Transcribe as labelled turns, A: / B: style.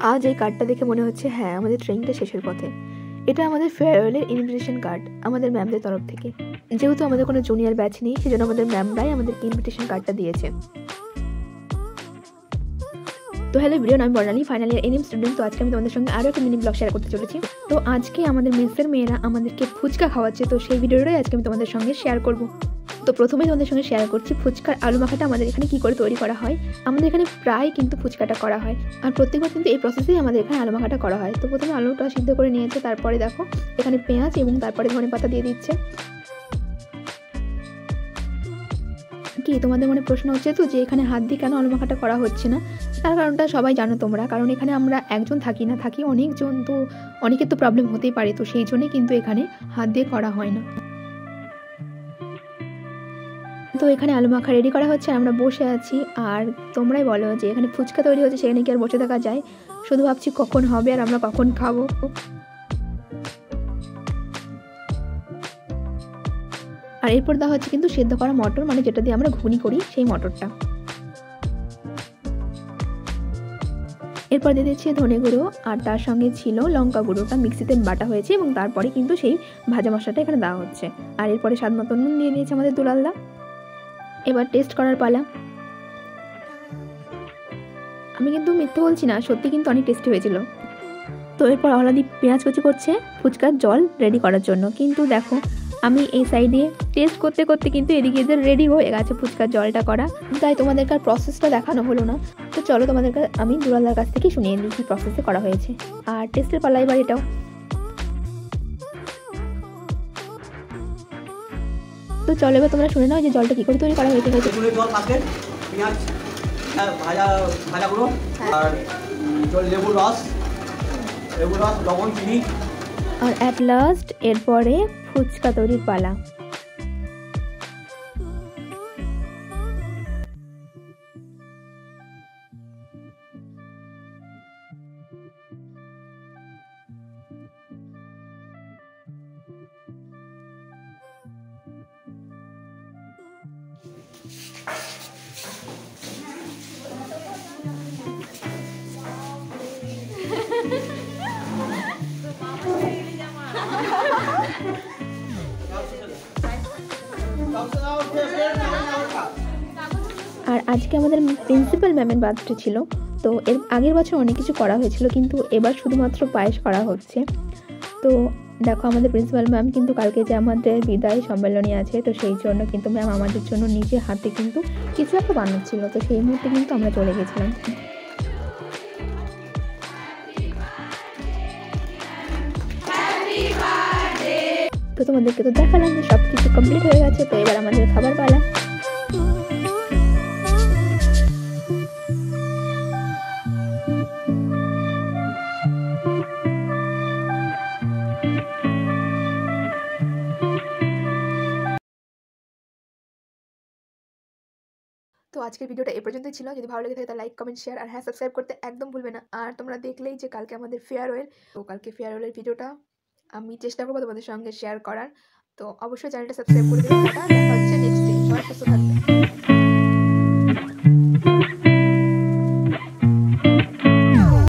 A: আজ এই কার্ডটা দেখে মনে হচ্ছে হ্যাঁ আমাদের ট্রেনিংটা শেষের পথে। এটা আমাদের ফেয়ারওয়েলের ইনভিটেশন কার্ড আমাদের ম্যামদের তরফ থেকে। যেহেতু আমাদের কোনো জুনিয়র ব্যাচ নেই সেজন্য আমাদের ম্যামরাই আমাদেরকে ইনভিটেশন কার্ডটা দিয়েছে। তো হ্যালো ভিডিও, আমি বর্ণালী, ফাইনাল ইয়ার এনএম স্টুডেন্ট। তো আজকে আমি তোমাদের সঙ্গে আরও একটা মিনি ব্লগ শেয়ার করতে চলেছি। তো আজকে আমাদের মেসের মেয়েরা আমাদেরকে ফুচকা খাওয়াচ্ছে, তো সেই ভিডিওটাই আজকে আমি তোমাদের সঙ্গে শেয়ার করব। তো প্রথমে তোমাদের সঙ্গে শেয়ার করছি ফুচকার আলু মাখাটা আমাদের এখানে কী করে তৈরি করা হয়। আমাদের এখানে প্রায় কিন্তু ফুচকাটা করা হয়, আর প্রত্যেকবার কিন্তু এই প্রসেসেই আমাদের এখানে আলু মাখাটা করা হয়। তো প্রথমে আলুটা সিদ্ধ করে নিয়েছে, তারপরে দেখো এখানে পেঁয়াজ এবং তারপরে ধনেপাতা দিয়ে দিচ্ছে। কি তোমাদের মনে প্রশ্ন হচ্ছে তো যে এখানে হাত দিয়ে কেন আলু মাখাটা করা হচ্ছে না? তার কারণটা সবাই জানো তোমরা, কারণ এখানে আমরা একজন থাকি না, থাকি অনেকজন, তো অনেকের তো প্রবলেম হতেই পারে, তো সেই জন্যই কিন্তু এখানে হাত দিয়ে করা হয় না। তো এখানে আলু মাখা রেডি করা হচ্ছে, আমরা বসে আছি। আর তোমরাই বলো যে এখানে ফুচকা তৈরি হচ্ছে, সেখানে কি আর বসে থাকা যায়? শুধু ভাবছি কখন হবে আর আমরা কখন খাবো। আর এরপর দেওয়া হচ্ছে কিন্তু সেদ্ধ করা মটর, মানে যেটা দিয়ে আমরা ঘুগনি করি সেই মটরটা। এরপর দিয়ে দিচ্ছি ধনে গুঁড়ো, আর তার সঙ্গে ছিল লঙ্কা গুঁড়োটা মিক্সিতে বাটা হয়েছে, এবং তারপরে কিন্তু সেই ভাজা মশলাটা এখানে দেওয়া হচ্ছে। আর এরপরে স্বাদ মতো নুন দিয়ে দিয়েছে আমাদের দুলালদা। এবার টেস্ট করার পালা। আমি কিন্তু মিথ্যে বলছি না, সত্যি কিন্তু অনেক টেস্টি হয়েছিল। তো এরপর অহলাদি পেঁয়াজ কুচি করছে ফুচকার জল রেডি করার জন্য, কিন্তু দেখো আমি এই সাইডে টেস্ট করতে করতে কিন্তু এদিকে এদের রেডি হয়ে গেছে ফুচকার জলটা করা, তাই তোমাদেরকে আর প্রসেসটা দেখানো হলো না। তো চলো তোমাদেরকে আমি দুলালদার কাছ থেকে শুনিয়ে দিই কী প্রসেসে করা হয়েছে। আর টেস্টের পালা এবার এটাও। তো চলো এবার তোমরা শুনে নাও যে জলটা কী করে তৈরি করা হয়েছে। আর অ্যাট লাস্ট এরপরে ফুচকা তৈরির পালা। আর আজকে আমাদের প্রিন্সিপাল ম্যামের বার্থডে ছিল, তো এর আগের বছর অনেক কিছু করা হয়েছিল, কিন্তু এবার শুধুমাত্র পায়েস করা হচ্ছে। তো দেখো আমাদের প্রিন্সিপাল ম্যাম কিন্তু কালকে যে আমাদের বিদায় সম্মেলনী আছে, তো সেই জন্য কিন্তু ম্যাম আমাদের জন্য নিজে হাতে কিন্তু কিছু একটা বানাচ্ছিল, তো সেই মুহূর্তে কিন্তু আমরা চলে গেছিলাম। তো তোমাদেরকে তো দেখালাম যে সব কিছু কমপ্লিট হয়ে গেছে, তো এবার আমাদের খাবার পালা। তো আজকের ভিডিওটা এ পর্যন্তই ছিল। যদি ভালো লেগে থাকে তাহলে লাইক, কমেন্ট, শেয়ার আর হ্যাঁ সাবস্ক্রাইব করতে একদম ভুলবে না। আর তোমরা দেখলেই যে কালকে আমাদের ফেয়ারওয়েল, তো কালকে ফেয়ারওয়েলের ভিডিওটা আমি চেষ্টা করবো তোমাদের সঙ্গে শেয়ার করার। তো অবশ্যই চ্যানেলটা সাবস্ক্রাইব করে দেবে। দেখা হচ্ছে নেক্সট দিন। সবাই সুস্থ থাকবে।